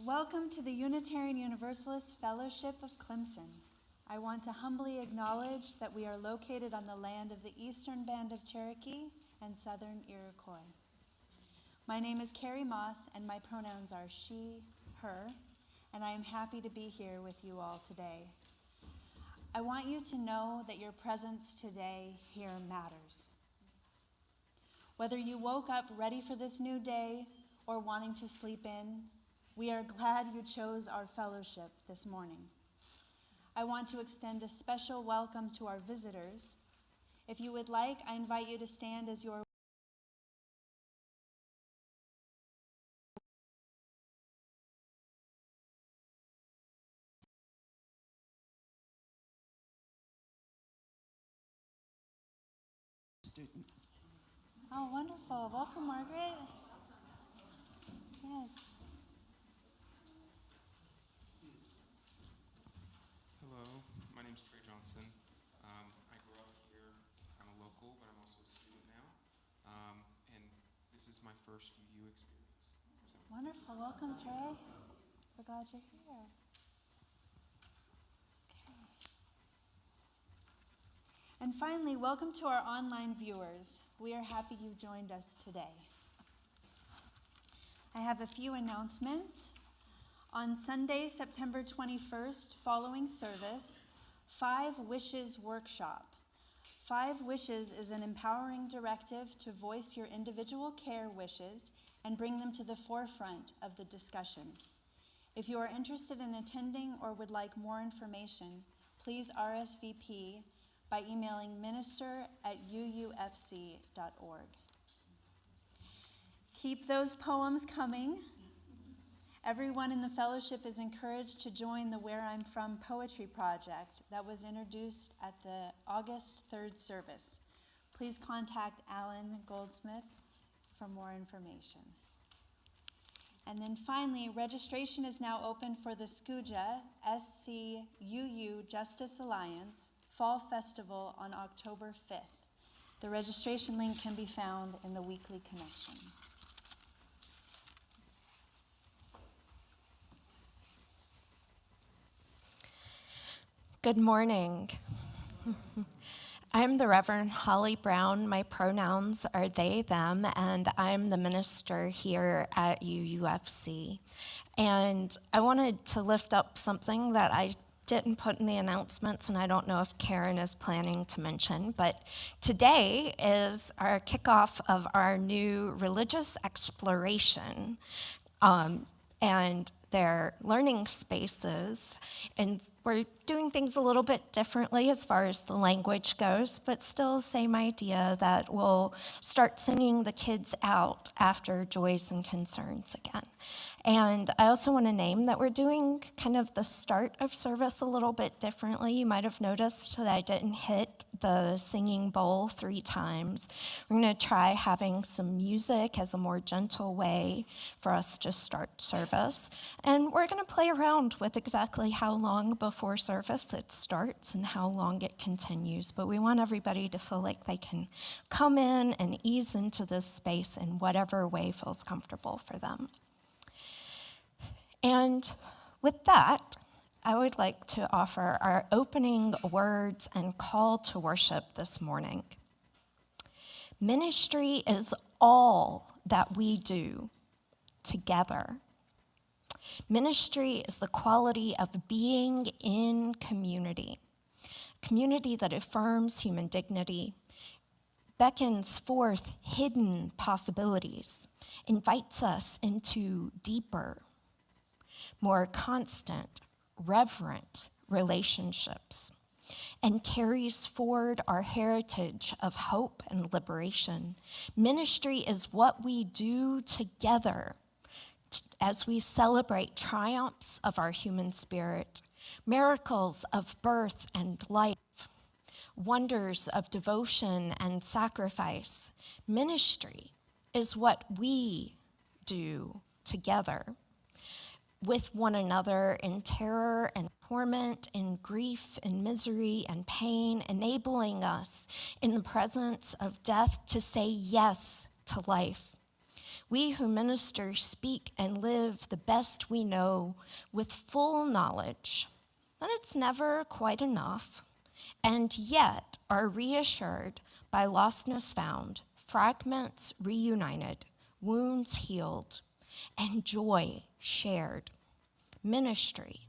Welcome to the Unitarian Universalist Fellowship of Clemson. I want to humbly acknowledge that we are located on the land of the Eastern Band of Cherokee and Southern Iroquois. My name is Kari and my pronouns are she, her, and I am happy to be here with you all today. I want you to know that your presence today here matters. Whether you woke up ready for this new day or wanting to sleep in, we are glad you chose our fellowship this morning. I want to extend a special welcome to our visitors. If you would like, I invite you to stand as your student. Oh, wonderful. Welcome, Margaret. Yes. Hello, my name's Trey Johnson. I grew up here. I'm a local, but I'm also a student now. And this is my first UU experience. So. Wonderful. Welcome, Trey. We're glad you're here. Okay. And finally, welcome to our online viewers. We are happy you joined us today. I have a few announcements. On Sunday, September 21st, following service, 5 Wishes Workshop. 5 Wishes is an empowering directive to voice your individual care wishes and bring them to the forefront of the discussion. If you are interested in attending or would like more information, please RSVP by emailing minister@uufc.org. Keep those poems coming. Everyone in the fellowship is encouraged to join the Where I'm From Poetry Project that was introduced at the August 3rd service. Please contact Alan Goldsmith for more information. And then finally, registration is now open for the SCUJA, SCUU Justice Alliance, Fall Festival on October 5th. The registration link can be found in the weekly connection. Good morning. I'm the Reverend Holly Brown. My pronouns are they, them, and I'm the minister here at UUFC. And I wanted to lift up something that I didn't put in the announcements, and I don't know if Karen is planning to mention, but today is our kickoff of our new religious exploration. And their learning spaces, and we're doing things a little bit differently as far as the language goes, but still same idea that we'll start singing the kids out after joys and concerns again. And I also want to name that we're doing kind of the start of service a little bit differently. You might have noticed that I didn't hit the singing bowl 3 times. We're going to try having some music as a more gentle way for us to start service. And we're going to play around with exactly how long before service it starts and how long it continues. But we want everybody to feel like they can come in and ease into this space in whatever way feels comfortable for them. And with that, I would like to offer our opening words and call to worship this morning. Ministry is all that we do together. Ministry is the quality of being in community, community that affirms human dignity, beckons forth hidden possibilities, invites us into deeper, more constant, reverent relationships, and carries forward our heritage of hope and liberation. Ministry is what we do together as we celebrate triumphs of our human spirit, miracles of birth and life, wonders of devotion and sacrifice. Ministry is what we do together with one another in terror and torment, in grief and misery and pain, enabling us in the presence of death to say yes to life. We who minister speak and live the best we know with full knowledge that it's never quite enough, and yet are reassured by lostness found, fragments reunited, wounds healed, and joy shared. Ministry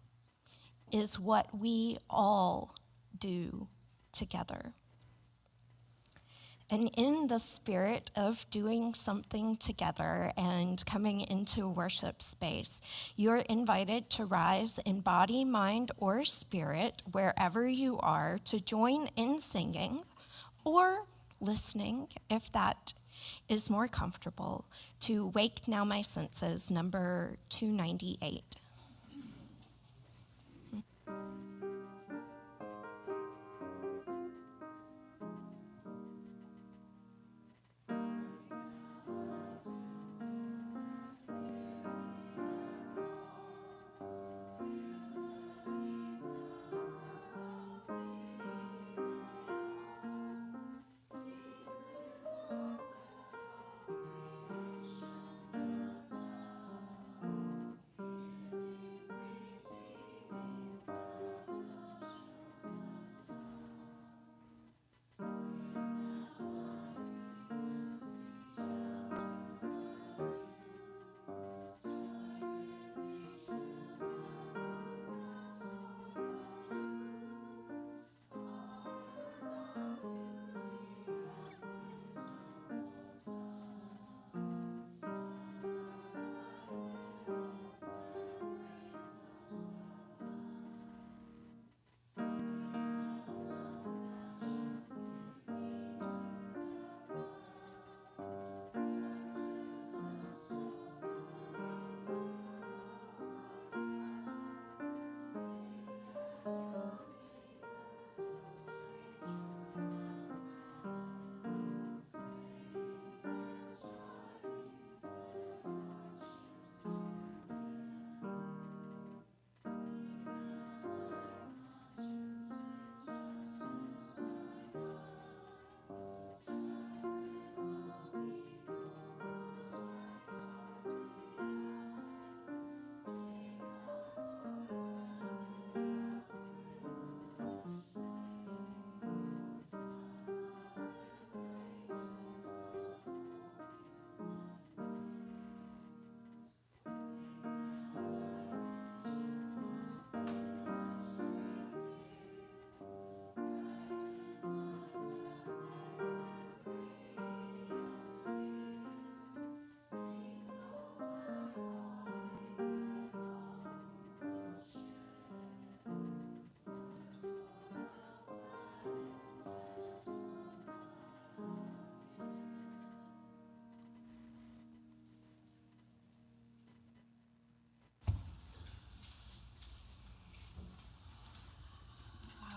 is what we all do together. And in the spirit of doing something together and coming into worship space, you're invited to rise in body, mind, or spirit, wherever you are, to join in singing or listening, if that is more comfortable, to Wake Now My Senses, number 298.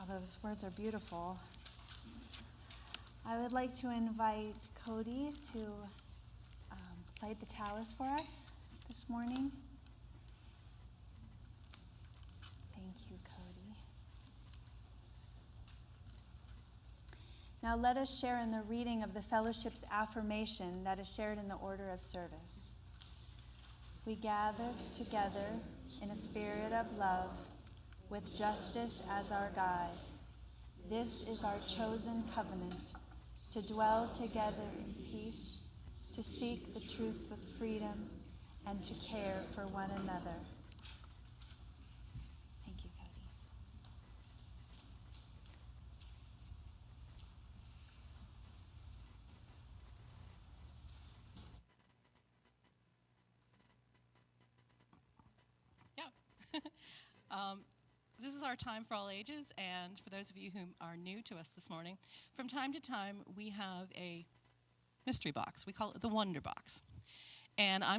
Those words are beautiful. I would like to invite Cody to light the chalice for us this morning. Thank you, Cody. Now let us share in the reading of the fellowship's affirmation that is shared in the order of service. We gather together in a spirit of love, with justice as our guide. This is our chosen covenant, to dwell together in peace, to seek the truth with freedom, and to care for one another. Thank you, Cody. Yeah. This is our time for all ages, and for those of you who are new to us this morning, from time to time we have a mystery box. We call it the Wonder Box. And I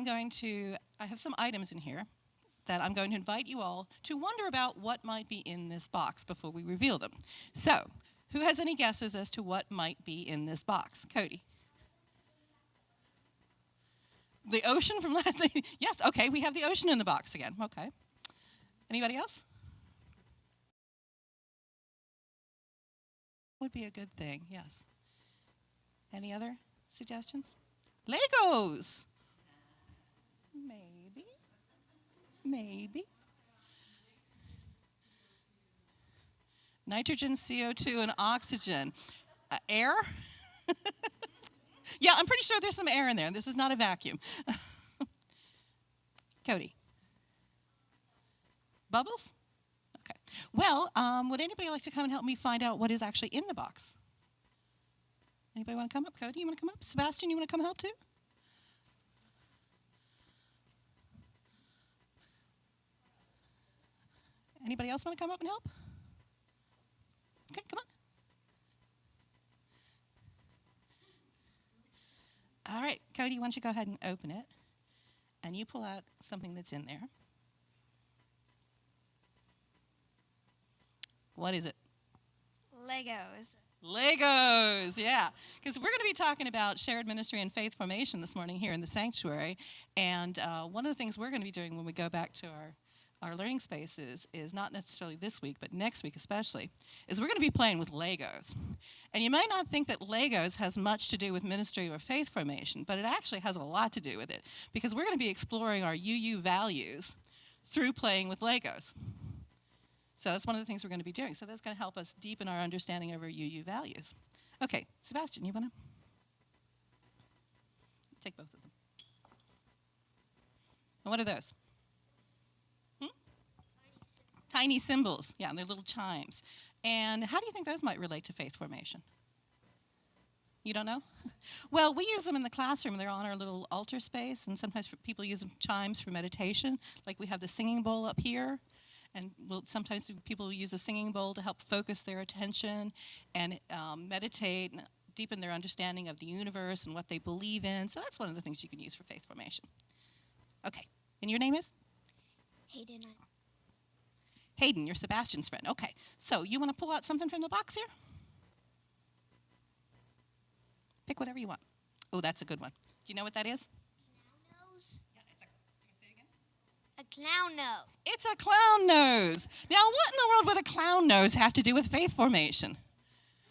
have some items in here that I'm going to invite you all to wonder about what might be in this box before we reveal them. So, who has any guesses as to what might be in this box? Cody? The ocean from last thing? Yes, okay, we have the ocean in the box again. Okay. Anybody else? Would be a good thing, yes. Any other suggestions? Legos. Maybe. Maybe. Nitrogen, CO2, and oxygen. Air? Yeah, I'm pretty sure there's some air in there. This is not a vacuum. Cody. Bubbles? Okay. Well, would anybody like to come and help me find out what is actually in the box? Anybody want to come up? Cody, you want to come up? Sebastian, you want to come help too? Anybody else want to come up and help? Okay, come on. All right, Cody, why don't you go ahead and open it, and you pull out something that's in there. What is it? Legos. Legos, yeah. Because we're going to be talking about shared ministry and faith formation this morning here in the sanctuary. And one of the things we're going to be doing when we go back to our learning spaces is not necessarily this week, but next week especially, is we're going to be playing with Legos. And you might not think that Legos has much to do with ministry or faith formation, but it actually has a lot to do with it, because we're going to be exploring our UU values through playing with Legos. So that's one of the things we're going to be doing. So that's going to help us deepen our understanding of our UU values. Okay, Sebastian, you want to take both of them? And what are those? Tiny symbols. Yeah, and they're little chimes. And how do you think those might relate to faith formation? You don't know? Well, we use them in the classroom. They're on our little altar space, and sometimes people use chimes for meditation. Like we have the singing bowl up here, and sometimes people use a singing bowl to help focus their attention and meditate and deepen their understanding of the universe and what they believe in. So that's one of the things you can use for faith formation. Okay, and your name is? Hayden. Hayden, you're Sebastian's friend. Okay, so you want to pull out something from the box here? Pick whatever you want. Oh, that's a good one. Do you know what that is? Clown nose. Yeah, can you say it again? A clown nose. It's a clown nose. Now, what in the world would a clown nose have to do with faith formation?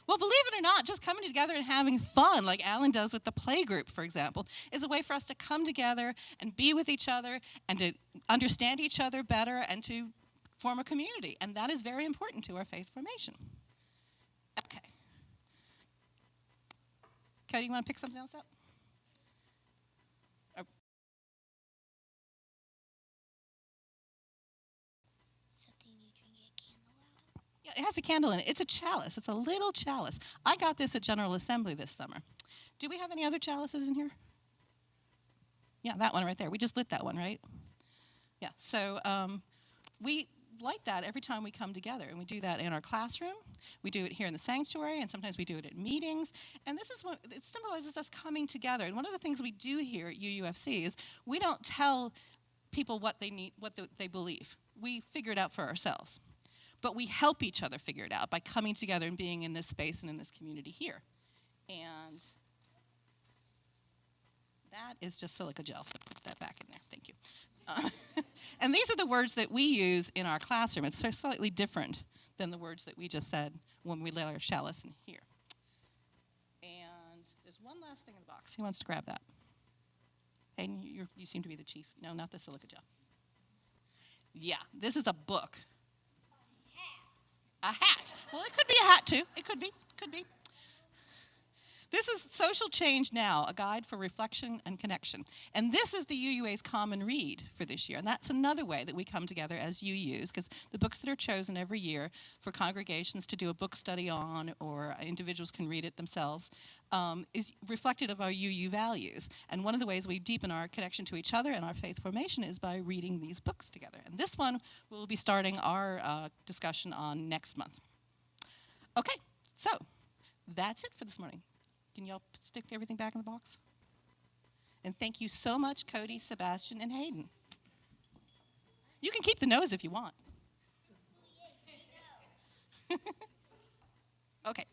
Well, believe it or not, just coming together and having fun, like Alan does with the play group, for example, is a way for us to come together and be with each other and to understand each other better and to form a community. And that is very important to our faith formation. Okay. Cody, you want to pick something else up? Something you can get a candle out of? Yeah, it has a candle in it. It's a chalice. It's a little chalice. I got this at General Assembly this summer. Do we have any other chalices in here? Yeah, that one right there. We just lit that one, right? Yeah, so we like that every time we come together, and we do that in our classroom. We do it here in the sanctuary, and sometimes we do it at meetings. And this is what it symbolizes us coming together. And one of the things we do here at UUFC is we don't tell people what they need, they believe. We figure it out for ourselves. But we help each other figure it out by coming together and being in this space and in this community here. And that is just silica gel, so put that back in there. Thank you. And these are the words that we use in our classroom. It's so slightly different than the words that we just said when we lit our chalice in here. And there's one last thing in the box. Who wants to grab that? Hayden, you seem to be the chief. No, not the silica gel. Yeah, this is a book. A hat. Well, it could be a hat, too. It could be. Could be. This is Social Change Now, a guide for reflection and connection. And this is the UUA's common read for this year. And that's another way that we come together as UUs, because the books that are chosen every year for congregations to do a book study on, or individuals can read it themselves, is reflective of our UU values. And one of the ways we deepen our connection to each other and our faith formation is by reading these books together. And this one we'll be starting our discussion on next month. Okay, so that's it for this morning. Can y'all stick everything back in the box? And thank you so much, Cody, Sebastian, and Hayden. You can keep the nose if you want. Okay.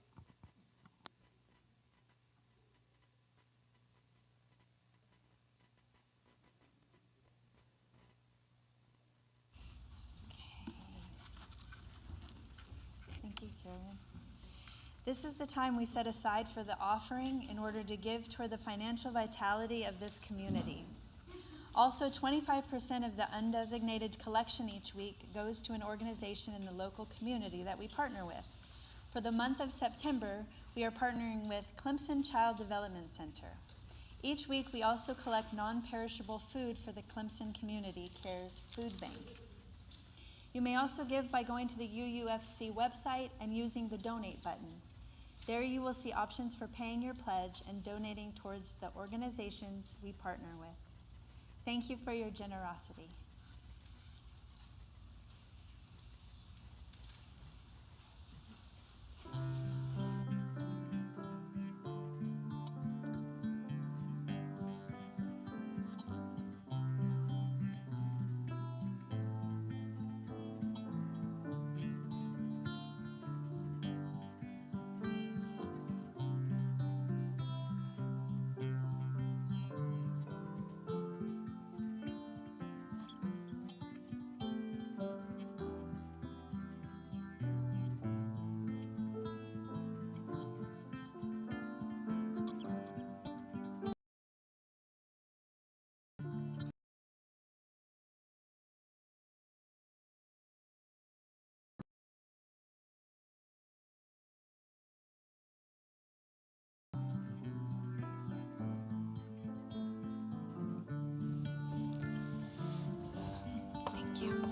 Thank you, Carolyn. This is the time we set aside for the offering in order to give toward the financial vitality of this community. Also, 25% of the undesignated collection each week goes to an organization in the local community that we partner with. For the month of September, we are partnering with Clemson Child Development Center. Each week, we also collect non-perishable food for the Clemson Community Cares Food Bank. You may also give by going to the UUFC website and using the donate button. There you will see options for paying your pledge and donating towards the organizations we partner with. Thank you for your generosity. Thank you.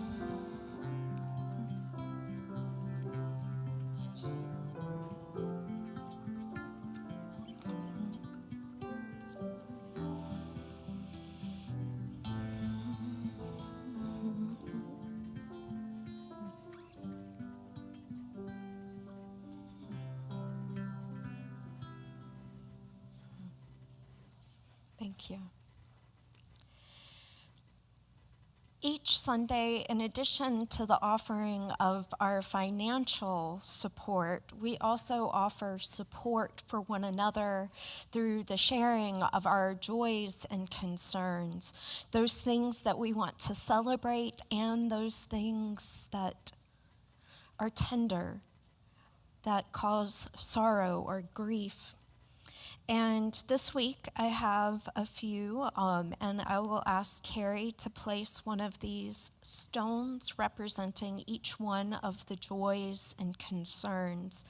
Thank you. Each Sunday, in addition to the offering of our financial support, we also offer support for one another through the sharing of our joys and concerns, those things that we want to celebrate and those things that are tender, that cause sorrow or grief. And this week I have a few, and I will ask Kari to place one of these stones representing each one of the joys and concerns.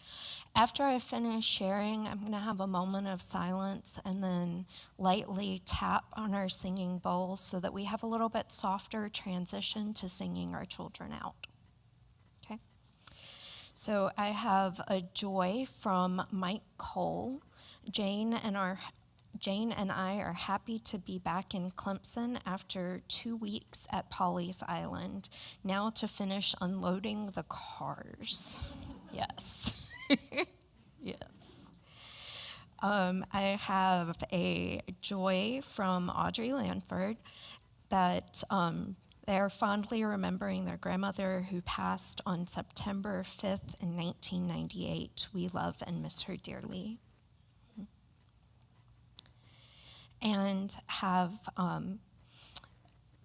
After I finish sharing, I'm going to have a moment of silence and then lightly tap on our singing bowls so that we have a little bit softer transition to singing our children out. Okay? So I have a joy from Mike Cole. Jane and I are happy to be back in Clemson after 2 weeks at Polly's Island, now to finish unloading the cars. Yes. Yes. I have a joy from Audrey Lanford that they are fondly remembering their grandmother who passed on September 5th in 1998. We love and miss her dearly. And have a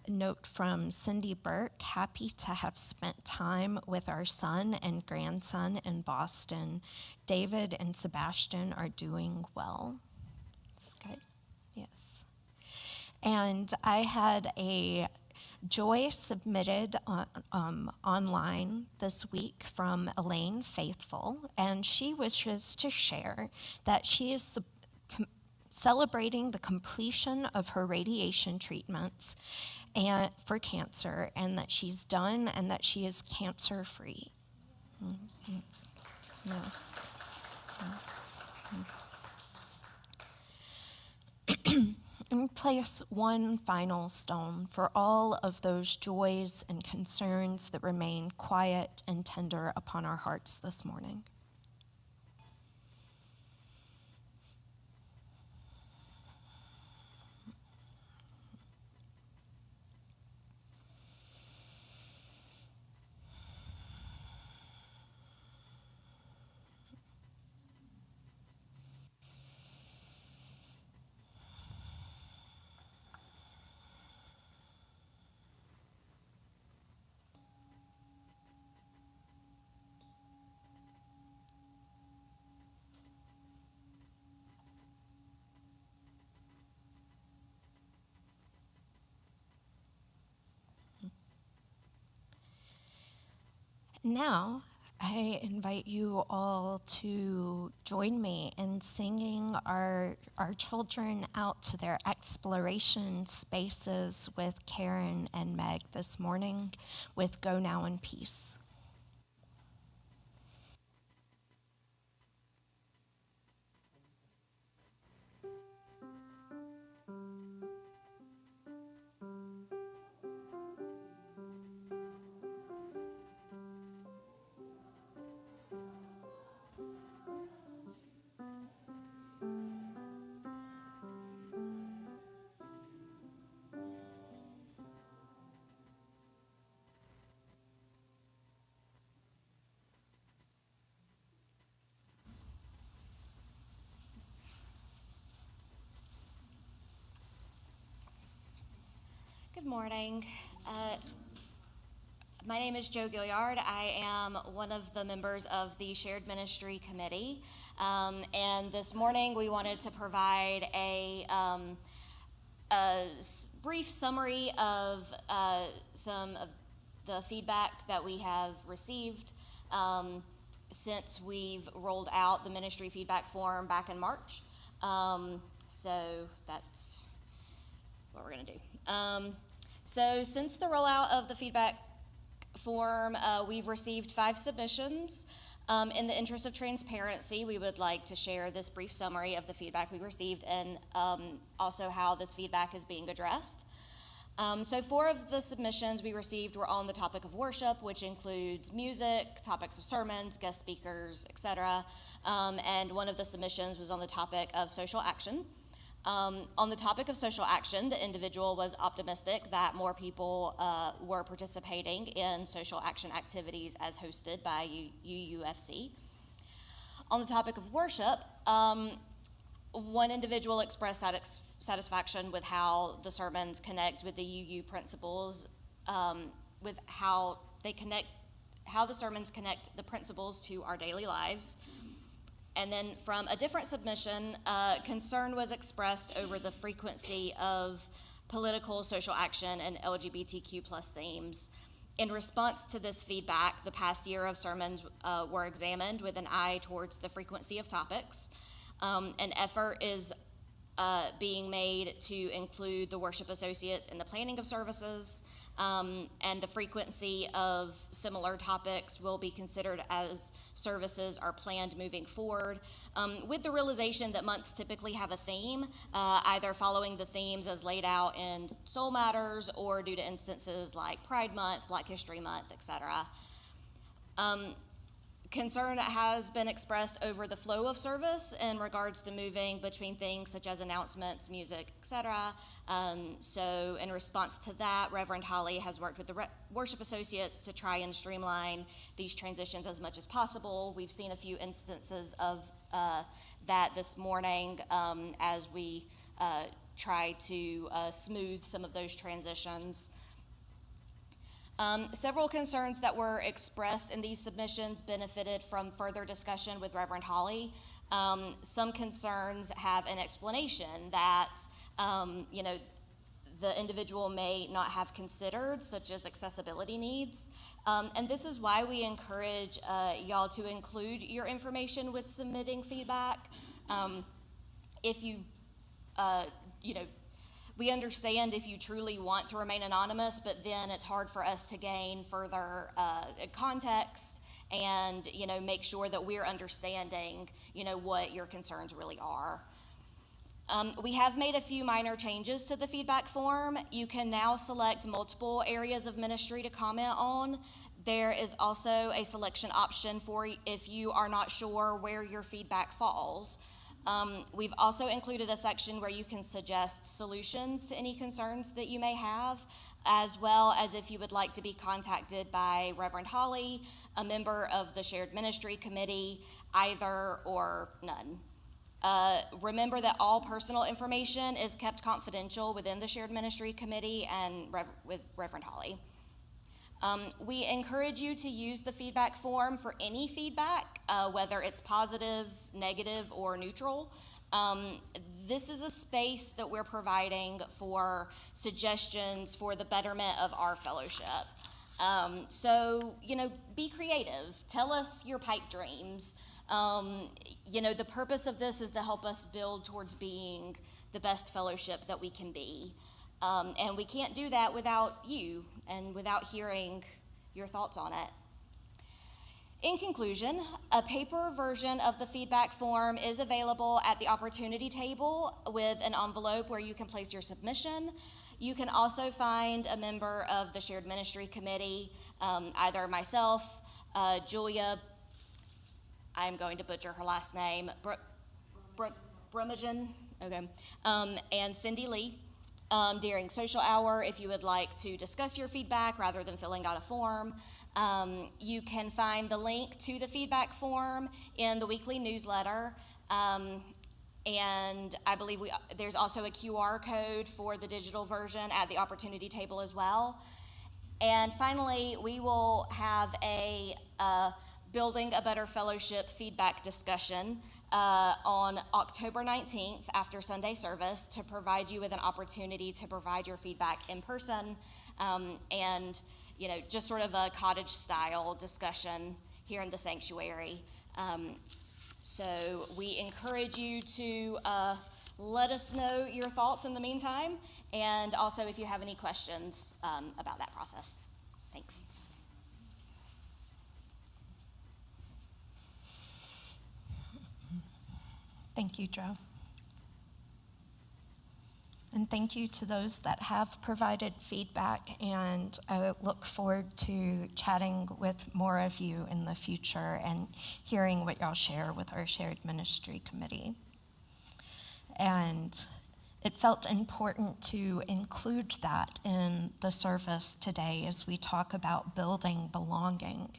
note from Cindy Burke, happy to have spent time with our son and grandson in Boston. David and Sebastian are doing well. That's good, yes. And I had a joy submitted online this week from Elaine Faithful, and she wishes to share that she is celebrating the completion of her radiation treatments for cancer, and that she's done and that she is cancer-free. Yes, yes, yes, yes. And place one final stone for all of those joys and concerns that remain quiet and tender upon our hearts this morning. Now, I invite you all to join me in singing our children out to their exploration spaces with Karen and Meg this morning with Go Now in Peace. Good morning. My name is Jo Gilliard. I am one of the members of the Shared Ministry Committee. And this morning we wanted to provide a brief summary of some of the feedback that we have received since we've rolled out the ministry feedback form back in March. So that's what we're going to do. So since the rollout of the feedback form, we've received 5 submissions. In the interest of transparency, we would like to share this brief summary of the feedback we received and also how this feedback is being addressed. So 4 of the submissions we received were on the topic of worship, which includes music, topics of sermons, guest speakers, etc. And one of the submissions was on the topic of social action. On the topic of social action, the individual was optimistic that more people were participating in social action activities as hosted by UUFC. On the topic of worship, one individual expressed satisfaction with how the sermons connect with the UU principles, with how the sermons connect the principles to our daily lives. And then from a different submission, concern was expressed over the frequency of political, social action, and LGBTQ+ themes. In response to this feedback, the past year of sermons were examined with an eye towards the frequency of topics. An effort is being made to include the worship associates in the planning of services, and the frequency of similar topics will be considered as services are planned moving forward, with the realization that months typically have a theme, either following the themes as laid out in Soul Matters or due to instances like Pride Month, Black History Month, etc. Concern has been expressed over the flow of service in regards to moving between things such as announcements, music, etc. So in response to that, Reverend Holly has worked with the worship associates to try and streamline these transitions as much as possible. We've seen a few instances of that this morning as we try to smooth some of those transitions. Several concerns that were expressed in these submissions benefited from further discussion with Reverend Holly. Some concerns have an explanation that, the individual may not have considered, such as accessibility needs. And this is why we encourage y'all to include your information with submitting feedback. If you, we understand if you truly want to remain anonymous, but then it's hard for us to gain further context and, make sure that we're understanding, what your concerns really are. We have made a few minor changes to the feedback form. You can now select multiple areas of ministry to comment on. There is also a selection option for if you are not sure where your feedback falls. We've also included a section where you can suggest solutions to any concerns that you may have, as well as if you would like to be contacted by Reverend Holly, a member of the Shared Ministry Committee, either or none. Remember that all personal information is kept confidential within the Shared Ministry Committee and with Reverend Holly. We encourage you to use the feedback form for any feedback, whether it's positive, negative, or neutral. This is a space that we're providing for suggestions for the betterment of our fellowship. So, be creative. Tell us your pipe dreams. The purpose of this is to help us build towards being the best fellowship that we can be. And we can't do that without you and without hearing your thoughts on it. In conclusion, a paper version of the feedback form is available at the opportunity table with an envelope where you can place your submission. You can also find a member of the Shared Ministry Committee, either myself, Julia, I'm going to butcher her last name, Brummagem, okay, and Cindy Lee. During social hour, if you would like to discuss your feedback rather than filling out a form. You can find the link to the feedback form in the weekly newsletter. And I believe there's also a QR code for the digital version at the opportunity table as well. And finally, we will have a Building a Better Fellowship feedback discussion on October 19th after Sunday service to provide you with an opportunity to provide your feedback in person and just sort of a cottage style discussion here in the sanctuary. So we encourage you to let us know your thoughts in the meantime, and also if you have any questions about that process. Thanks. Thank you, Joe. And thank you to those that have provided feedback, and I look forward to chatting with more of you in the future and hearing what y'all share with our Shared Ministry Committee. And it felt important to include that in the service today as we talk about building belonging,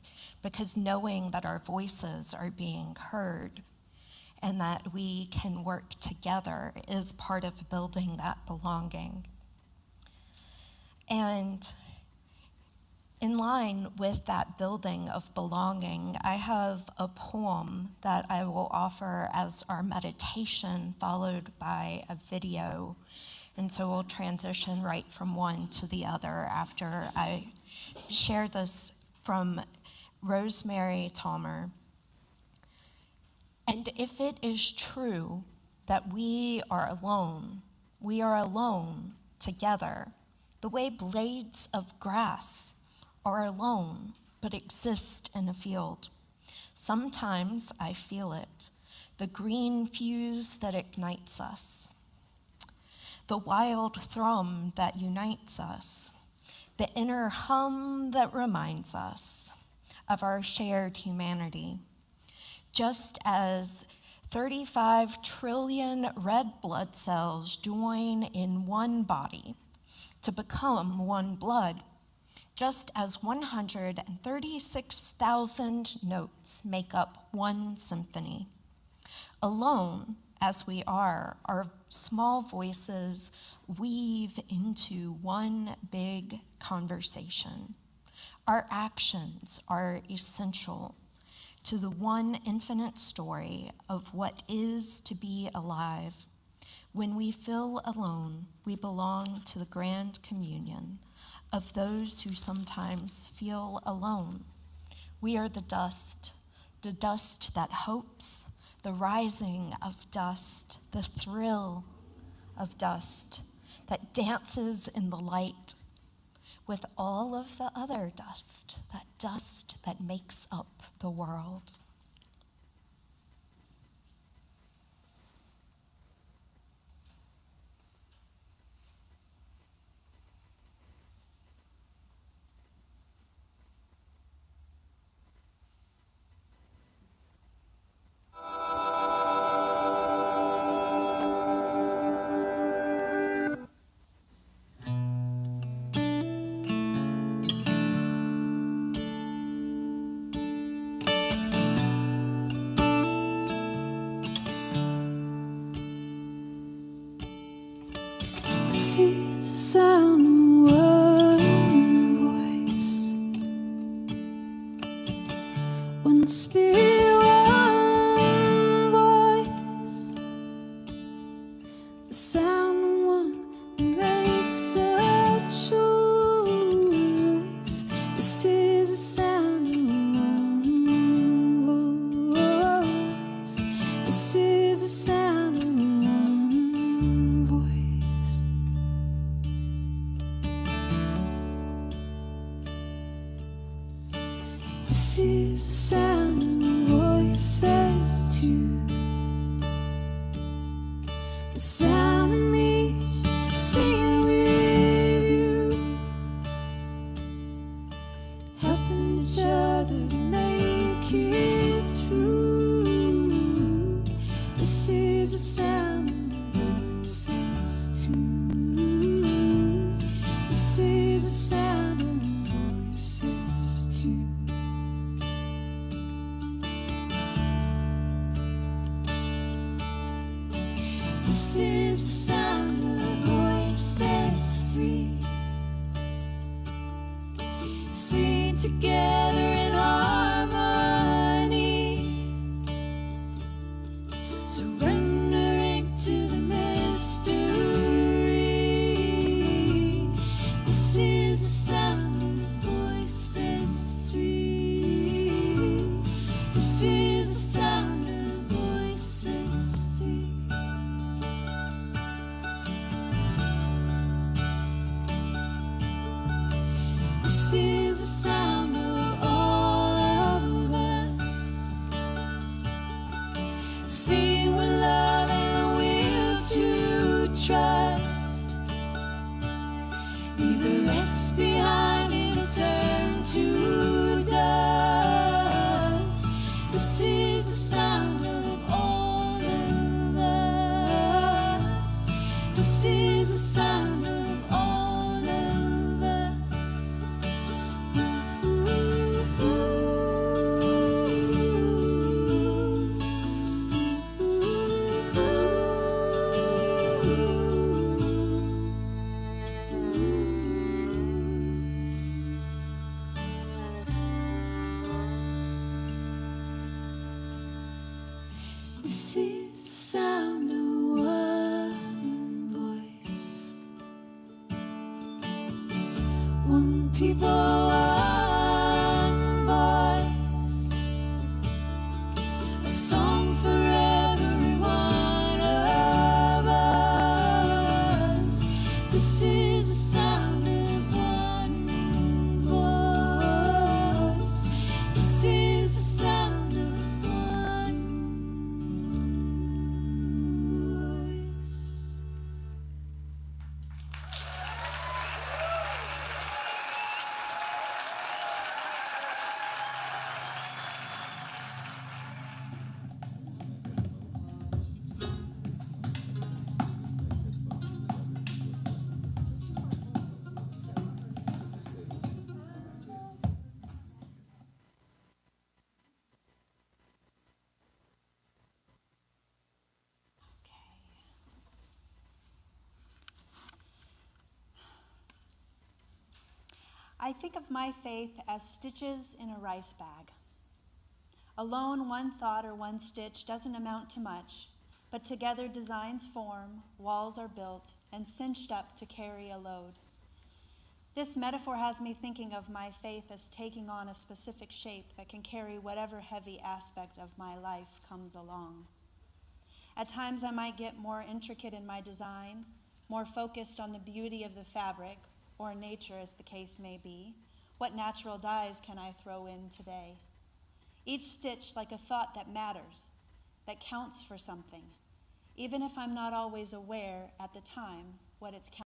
because knowing that our voices are being heard and that we can work together is part of building that belonging. And in line with that building of belonging, I have a poem that I will offer as our meditation, followed by a video. And so we'll transition right from one to the other after I share this from Rosemary Talmer. And if it is true that we are alone together, the way blades of grass are alone but exist in a field. Sometimes I feel it, the green fuse that ignites us, the wild thrum that unites us, the inner hum that reminds us of our shared humanity. Just as 35 trillion red blood cells join in one body to become one blood, just as 136,000 notes make up one symphony. Alone as we are, our small voices weave into one big conversation. Our actions are essential to the one infinite story of what is to be alive. When we feel alone, we belong to the grand communion of those who sometimes feel alone. We are the dust that hopes, the rising of dust, the thrill of dust that dances in the light with all of the other dust that makes up the world. This is the sound of one voice. One spirit, one voice. The sound of one who makes a choice. The the sound of one voice. This is the sound of one voice. This is the sound of voices too. The sound of me singing with you, helping each other to make it through. This is the sound of voices too. This is the sound of voices too. This is the sound of voices three. Sing together in harmony, surrendering to the mystery. This is the sound of voices three. This is the sound of voices three. This is the sound of all of us. Sing with love and a will to trust. Leave the rest behind, it'll turn to dust. This is the sound of all of us. This is the sound of all of us. This is the sound of one voice, one people, one voice, a song for every one of us. This is the sound of one voice. This is the sound of one voice. I think of my faith as stitches in a rice bag. Alone, one thought or one stitch doesn't amount to much, but together designs form, walls are built, and cinched up to carry a load. This metaphor has me thinking of my faith as taking on a specific shape that can carry whatever heavy aspect of my life comes along. At times I might get more intricate in my design, more focused on the beauty of the fabric, or nature as the case may be. What natural dyes can I throw in today? Each stitch like a thought that matters, that counts for something, even if I'm not always aware at the time what it's counting.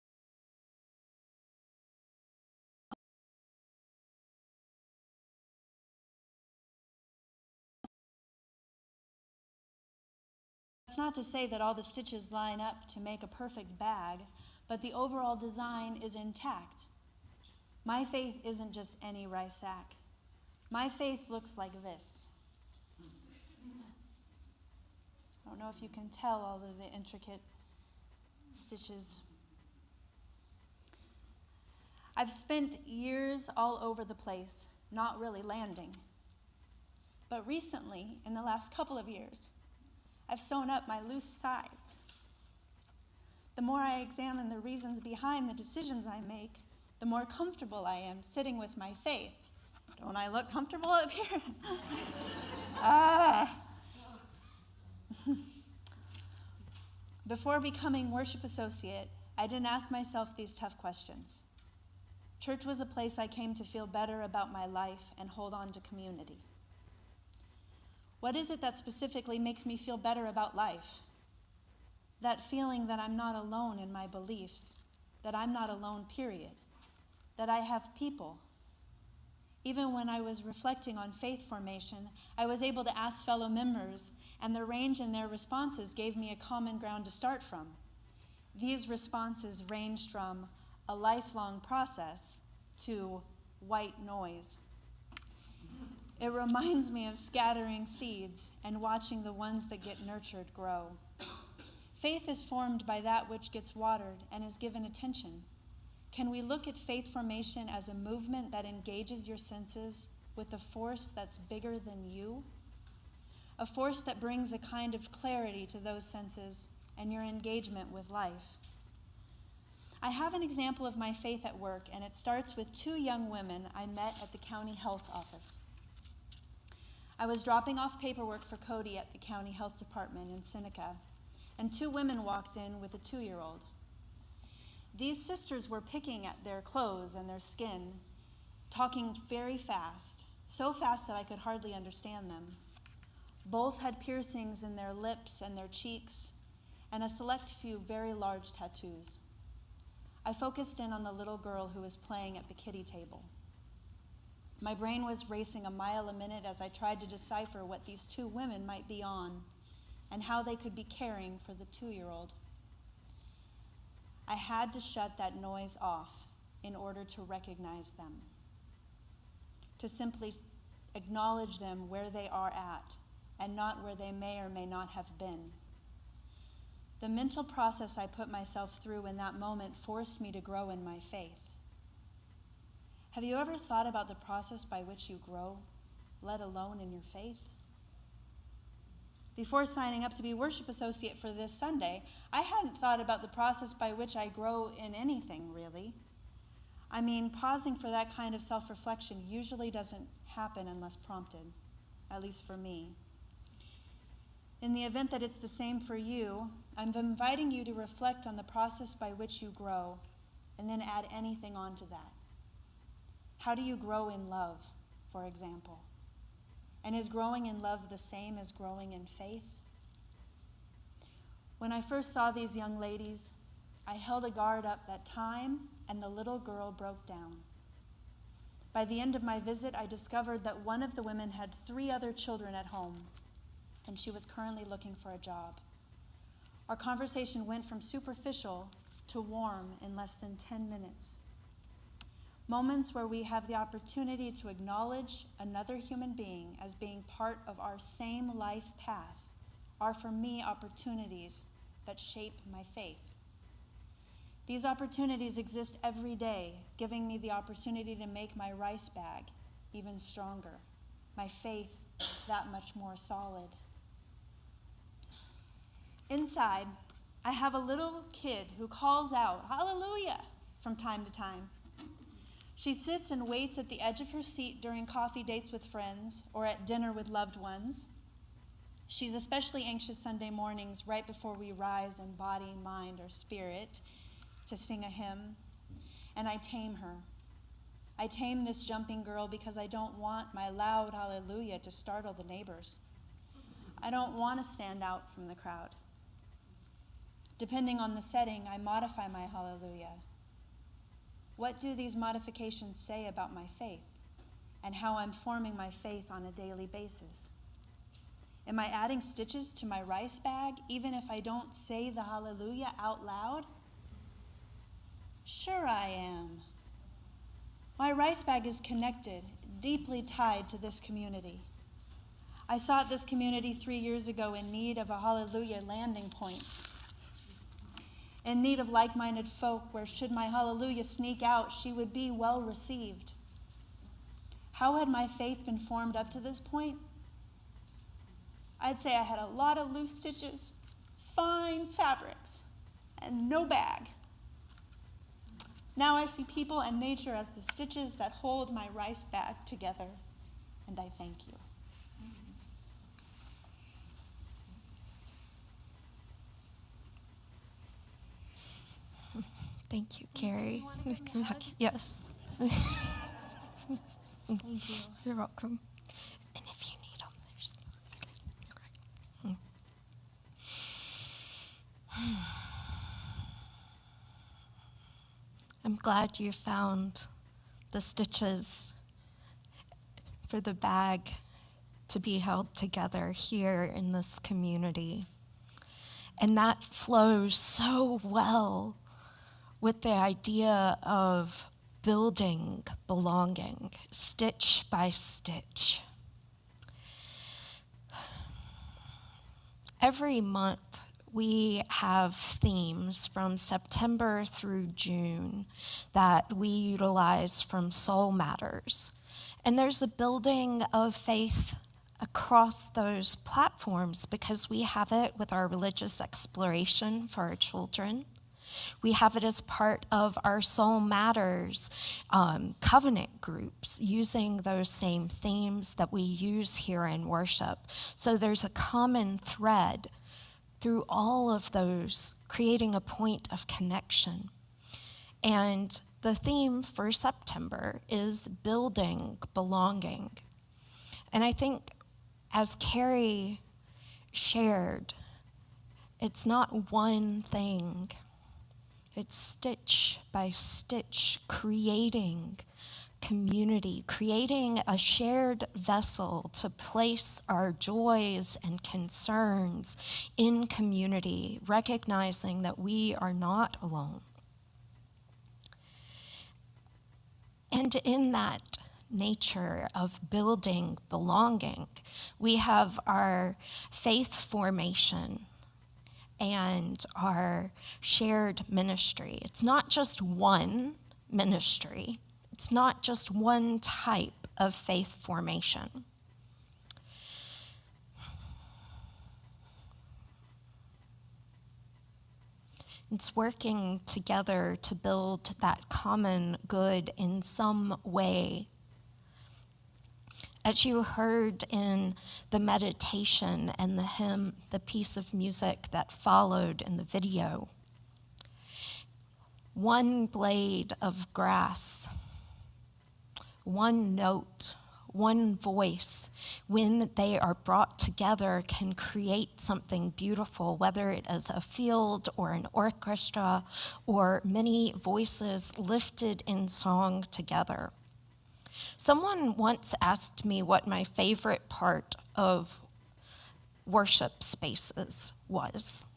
It's not to say that all the stitches line up to make a perfect bag, but the overall design is intact. My faith isn't just any rice sack. My faith looks like this. I don't know if you can tell all of the intricate stitches. I've spent years all over the place, not really landing. But recently, in the last couple of years, I've sewn up my loose sides. The more I examine the reasons behind the decisions I make, the more comfortable I am sitting with my faith. Don't I look comfortable up here? Before becoming worship associate, I didn't ask myself these tough questions. Church was a place I came to feel better about my life and hold on to community. What is it that specifically makes me feel better about life? That feeling that I'm not alone in my beliefs, that I'm not alone, period, that I have people. Even when I was reflecting on faith formation, I was able to ask fellow members, and the range in their responses gave me a common ground to start from. These responses ranged from a lifelong process to white noise. It reminds me of scattering seeds and watching the ones that get nurtured grow. Faith is formed by that which gets watered and is given attention. Can we look at faith formation as a movement that engages your senses with a force that's bigger than you? A force that brings a kind of clarity to those senses and your engagement with life. I have an example of my faith at work, and it starts with 2 young women I met at the county health office. I was dropping off paperwork for Cody at the county health department in Seneca, and 2 women walked in with a 2-year-old. These sisters were picking at their clothes and their skin, talking very fast, so fast that I could hardly understand them. Both had piercings in their lips and their cheeks, and a select few very large tattoos. I focused in on the little girl who was playing at the kiddie table. My brain was racing a mile a minute as I tried to decipher what these 2 women might be on and how they could be caring for the 2-year-old. I had to shut that noise off in order to recognize them, to simply acknowledge them where they are at and not where they may or may not have been. The mental process I put myself through in that moment forced me to grow in my faith. Have you ever thought about the process by which you grow, let alone in your faith? Before signing up to be worship associate for this Sunday, I hadn't thought about the process by which I grow in anything, really. I mean, pausing for that kind of self-reflection usually doesn't happen unless prompted, at least for me. In the event that it's the same for you, I'm inviting you to reflect on the process by which you grow, and then add anything onto that. How do you grow in love, for example? And is growing in love the same as growing in faith? When I first saw these young ladies, I held a guard up that time, and the little girl broke down. By the end of my visit, I discovered that one of the women had 3 other children at home, and she was currently looking for a job. Our conversation went from superficial to warm in less than 10 minutes. Moments where we have the opportunity to acknowledge another human being as being part of our same life path are, for me, opportunities that shape my faith. These opportunities exist every day, giving me the opportunity to make my rice bag even stronger, my faith that much more solid. Inside, I have a little kid who calls out, "Hallelujah," from time to time. She sits and waits at the edge of her seat during coffee dates with friends or at dinner with loved ones. She's especially anxious Sunday mornings right before we rise in body, mind, or spirit to sing a hymn, and I tame her. I tame this jumping girl because I don't want my loud hallelujah to startle the neighbors. I don't want to stand out from the crowd. Depending on the setting, I modify my hallelujah. What do these modifications say about my faith and how I'm forming my faith on a daily basis? Am I adding stitches to my rice bag even if I don't say the hallelujah out loud? Sure I am. My rice bag is connected, deeply tied to this community. I sought this community 3 years ago in need of a hallelujah landing point, in need of like-minded folk where should my hallelujah sneak out, she would be well received. How had my faith been formed up to this point? I'd say I had a lot of loose stitches, fine fabrics, and no bag. Now I see people and nature as the stitches that hold my rice bag together, and I thank you. Thank you, Kari. Yes. Thank you. You're welcome. And if you need them, there's. I'm glad you found the stitches for the bag to be held together here in this community. And that flows so well with the idea of building belonging, stitch by stitch. Every month, we have themes from September through June that we utilize from Soul Matters. And there's a building of faith across those platforms because we have it with our religious exploration for our children. We have it as part of our Soul Matters covenant groups, using those same themes that we use here in worship. So there's a common thread through all of those, creating a point of connection. And the theme for September is building belonging. And I think, as Kari shared, it's not one thing. It's stitch by stitch, creating community, creating a shared vessel to place our joys and concerns in community, recognizing that we are not alone. And in that nature of building belonging, we have our faith formation and our shared ministry. It's not just one ministry. It's not just one type of faith formation. It's working together to build that common good in some way. As you heard in the meditation and the hymn, the piece of music that followed in the video, one blade of grass, one note, one voice, when they are brought together, can create something beautiful, whether it is a field or an orchestra or many voices lifted in song together. Someone once asked me what my favorite part of worship spaces was.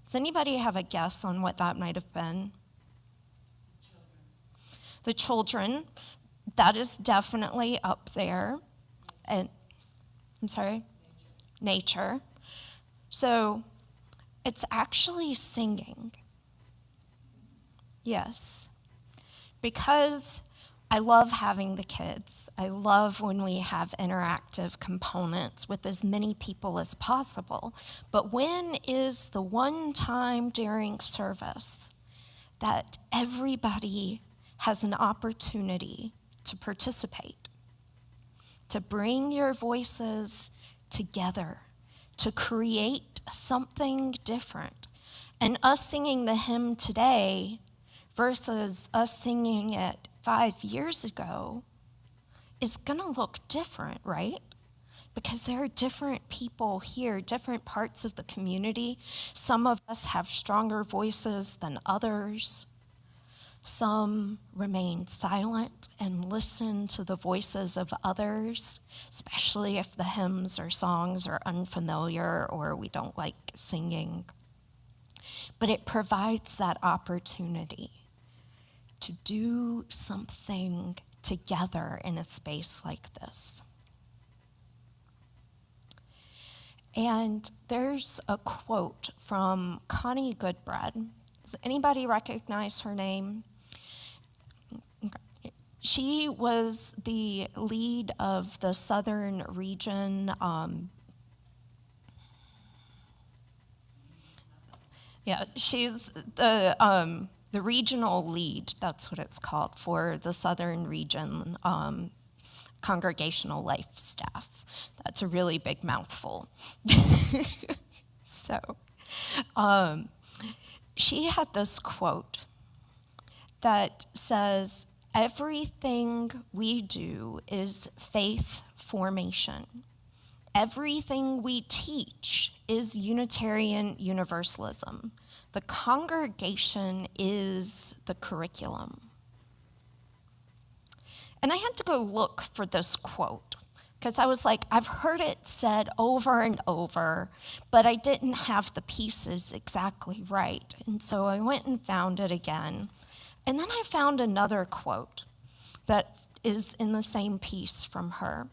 Does anybody have a guess on what that might have been? The children. That is definitely up there. And I'm sorry? Nature. So it's actually singing. Yes. Because I love having the kids. I love when we have interactive components with as many people as possible. But when is the one time during service that everybody has an opportunity to participate, to bring your voices together, to create something different? And us singing the hymn today versus us singing it 5 years ago is gonna look different, right? Because there are different people here, different parts of the community. Some of us have stronger voices than others. Some remain silent and listen to the voices of others, especially if the hymns or songs are unfamiliar or we don't like singing. But it provides that opportunity to do something together in a space like this. And there's a quote from Connie Goodbread. Does anybody recognize her name? She was the lead of the Southern region. She's the the regional lead, that's what it's called, for the Southern Region Congregational Life staff. That's a really big mouthful. So, she had this quote that says, "Everything we do is faith formation. Everything we teach is Unitarian Universalism. The congregation is the curriculum." And I had to go look for this quote, because I was like, I've heard it said over and over, but I didn't have the pieces exactly right. And so I went and found it again. And then I found another quote that is in the same piece from her.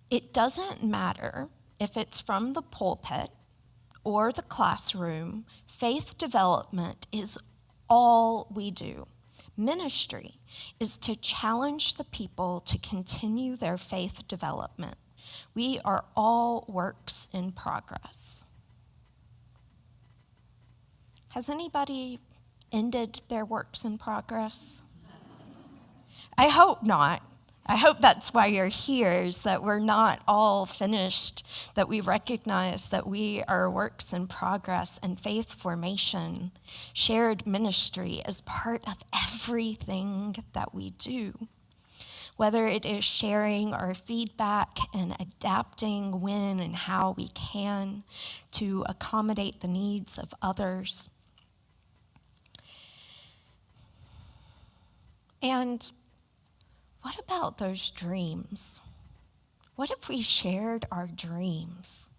"It doesn't matter if it's from the pulpit or the classroom, faith development is all we do. Ministry is to challenge the people to continue their faith development. We are all works in progress." Has anybody ended their works in progress? I hope not. I hope that's why you're here, is that we're not all finished, that we recognize that we are works in progress, and faith formation, shared ministry, is part of everything that we do. Whether it is sharing our feedback and adapting when and how we can to accommodate the needs of others. And what about those dreams? What if we shared our dreams?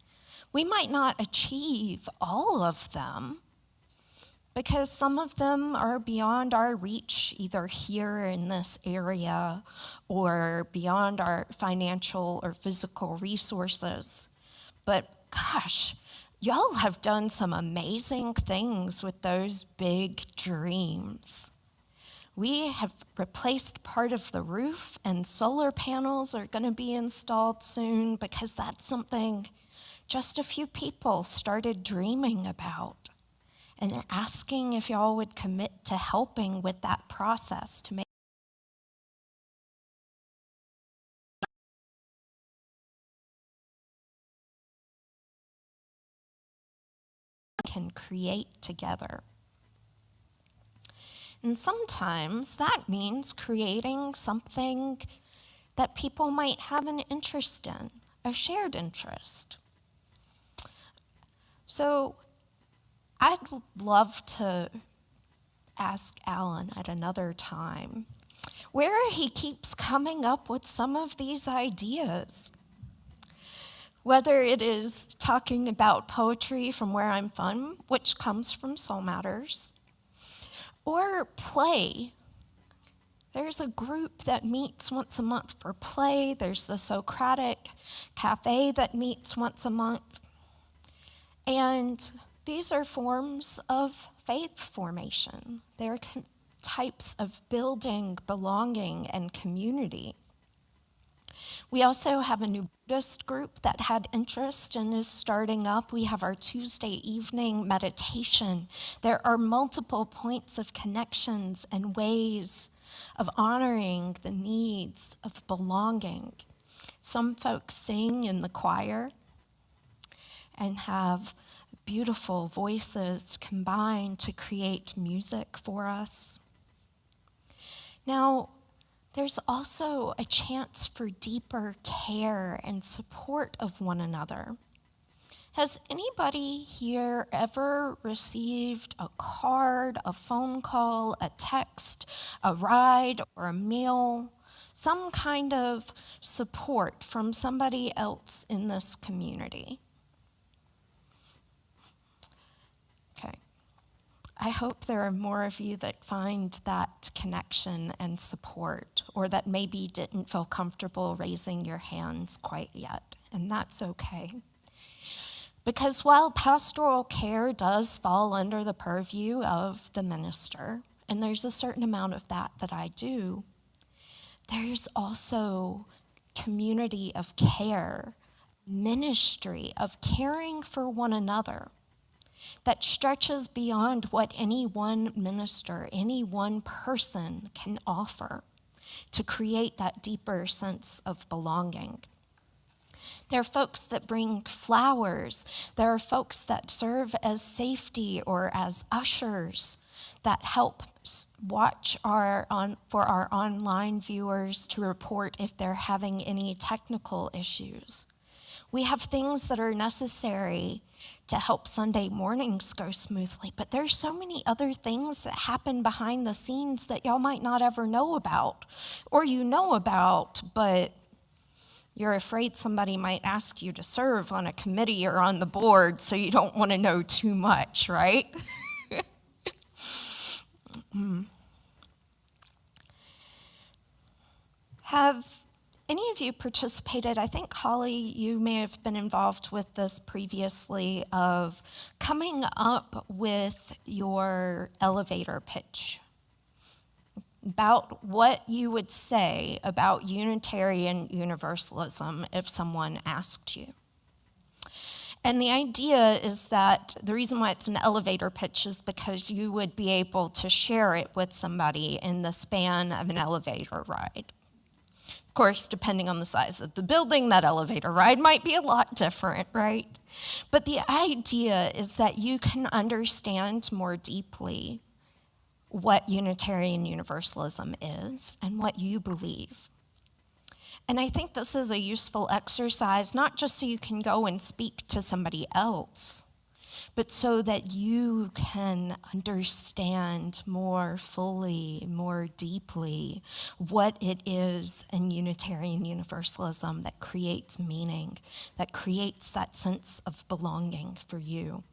We might not achieve all of them, because some of them are beyond our reach, either here in this area or beyond our financial or physical resources. But gosh, y'all have done some amazing things with those big dreams. We have replaced part of the roof, and solar panels are going to be installed soon, because that's something just a few people started dreaming about, and asking if y'all would commit to helping with that process to make can create together. And sometimes that means creating something that people might have an interest in, a shared interest. So I'd love to ask Alan at another time where he keeps coming up with some of these ideas. Whether it is talking about poetry from where I'm from, which comes from Soul Matters, or play. There's a group that meets once a month for play. There's the Socratic Cafe that meets once a month. And these are forms of faith formation. They're types of building, belonging, and community. We also have a new Buddhist group that had interest and is starting up. We have our Tuesday evening meditation. There are multiple points of connections and ways of honoring the needs of belonging. Some folks sing in the choir and have beautiful voices combined to create music for us. Now, there's also a chance for deeper care and support of one another. Has anybody here ever received a card, a phone call, a text, a ride, or a meal, some kind of support from somebody else in this community? Okay. I hope there are more of you that find that connection and support, or that maybe didn't feel comfortable raising your hands quite yet, and that's okay. Because while pastoral care does fall under the purview of the minister, and there's a certain amount of that I do, there's also community of care, ministry of caring for one another. that stretches beyond what any one minister, any one person can offer to create that deeper sense of belonging. There are folks that bring flowers. There are folks that serve as safety or as ushers that help watch for our online viewers to report if they're having any technical issues. We have things that are necessary to help Sunday mornings go smoothly, but there's so many other things that happen behind the scenes that y'all might not ever know about, or you know about, but you're afraid somebody might ask you to serve on a committee or on the board, so you don't want to know too much, right? Have any of you participated? I think, Holly, you may have been involved with this previously, of coming up with your elevator pitch about what you would say about Unitarian Universalism if someone asked you. And the idea is that the reason why it's an elevator pitch is because you would be able to share it with somebody in the span of an elevator ride. Of course, depending on the size of the building, that elevator ride might be a lot different, right? But the idea is that you can understand more deeply what Unitarian Universalism is and what you believe. And I think this is a useful exercise, not just so you can go and speak to somebody else, but so that you can understand more fully, more deeply, what it is in Unitarian Universalism that creates meaning, that creates that sense of belonging for you.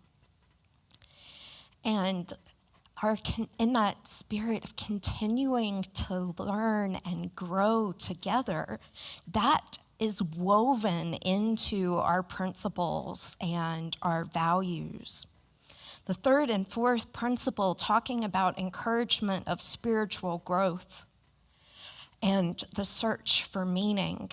And in that spirit of continuing to learn and grow together, that is woven into our principles and our values. The third and fourth principle, talking about encouragement of spiritual growth and the search for meaning.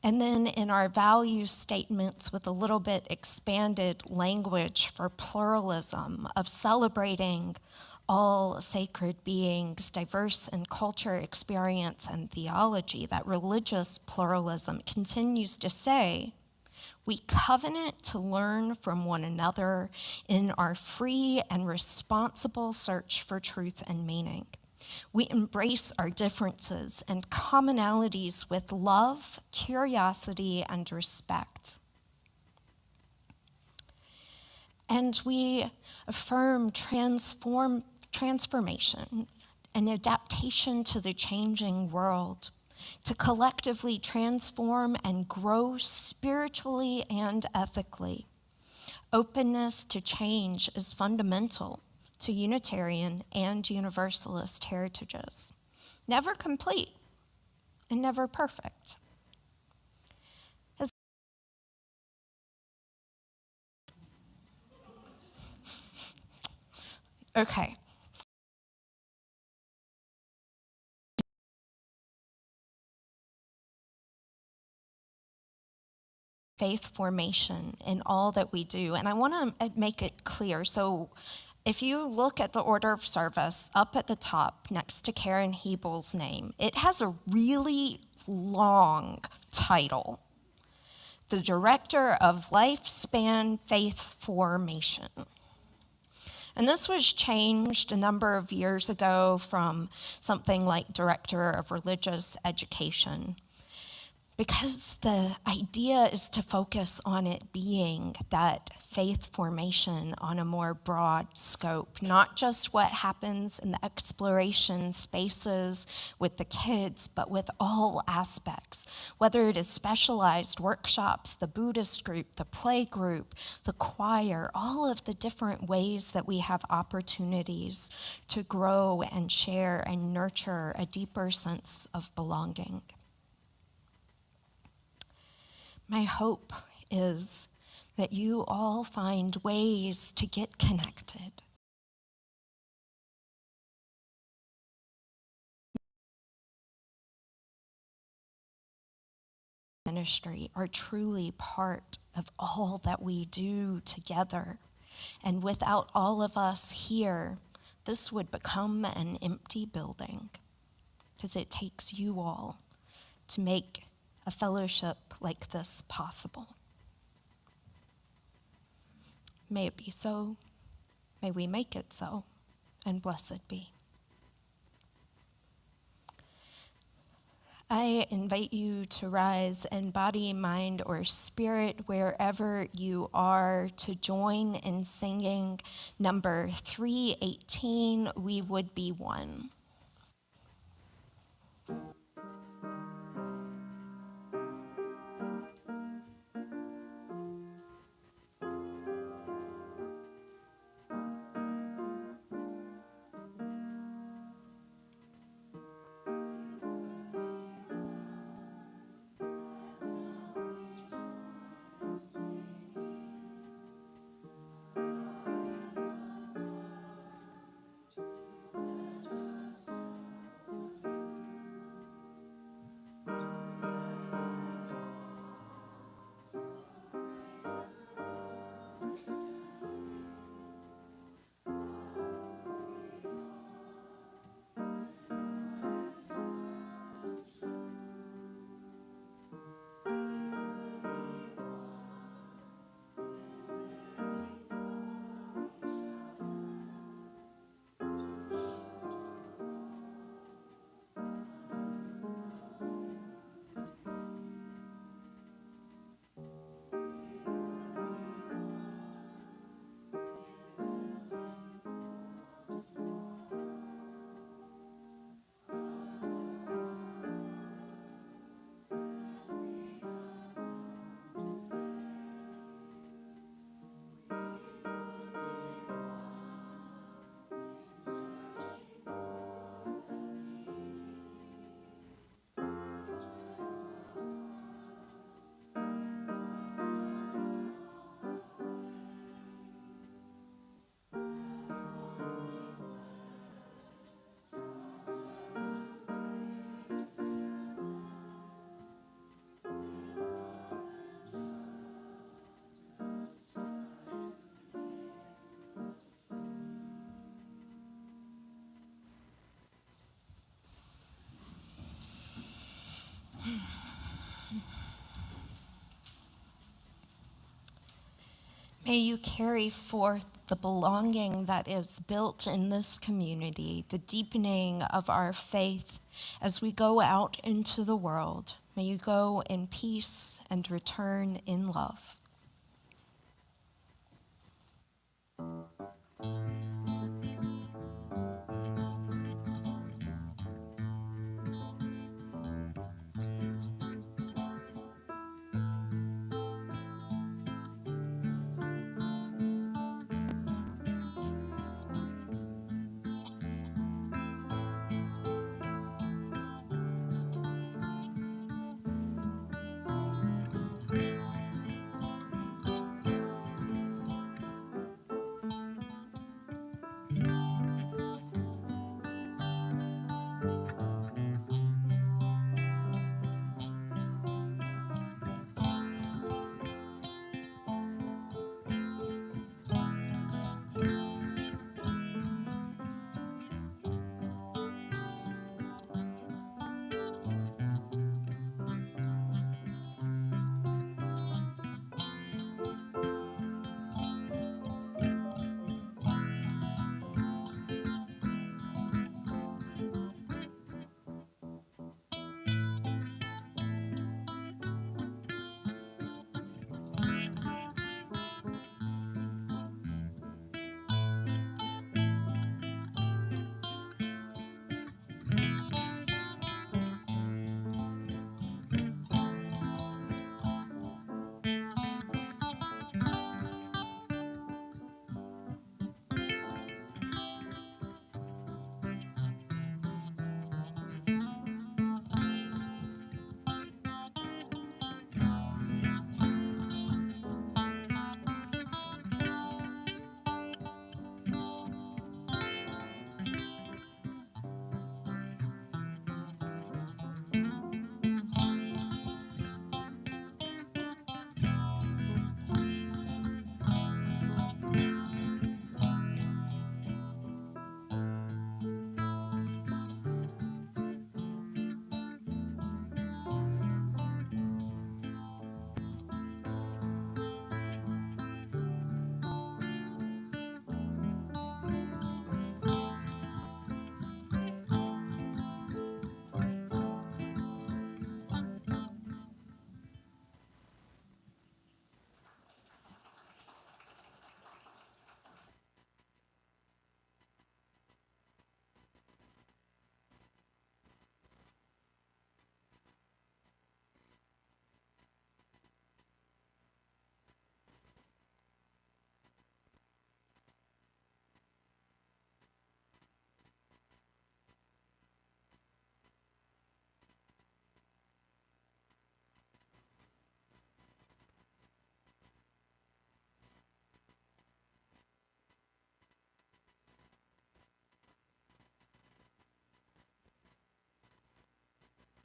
And then in our value statements with a little bit expanded language for pluralism, of celebrating all sacred beings, diverse in culture, experience, and theology, that religious pluralism continues to say, we covenant to learn from one another in our free and responsible search for truth and meaning. We embrace our differences and commonalities with love, curiosity, and respect. And we affirm transformation and adaptation to the changing world, to collectively transform and grow spiritually and ethically. Openness to change is fundamental to Unitarian and Universalist heritages. Never complete and never perfect. Okay. Faith formation in all that we do. And I want to make it clear. So if you look at the order of service up at the top next to Karen Hiebel's name, it has a really long title. The Director of Lifespan Faith Formation. And this was changed a number of years ago from something like Director of Religious Education, because the idea is to focus on it being that faith formation on a more broad scope, not just what happens in the exploration spaces with the kids, but with all aspects, whether it is specialized workshops, the Buddhist group, the play group, the choir, all of the different ways that we have opportunities to grow and share and nurture a deeper sense of belonging. My hope is that you all find ways to get connected. ministry are truly part of all that we do together. And without all of us here, this would become an empty building, because it takes you all to make a fellowship like this possible. May it be so. May we make it so, and blessed be. I invite you to rise in body, mind, or spirit, wherever you are, to join in singing number 318, We Would Be One. May you carry forth the belonging that is built in this community, the deepening of our faith as we go out into the world. May you go in peace and return in love.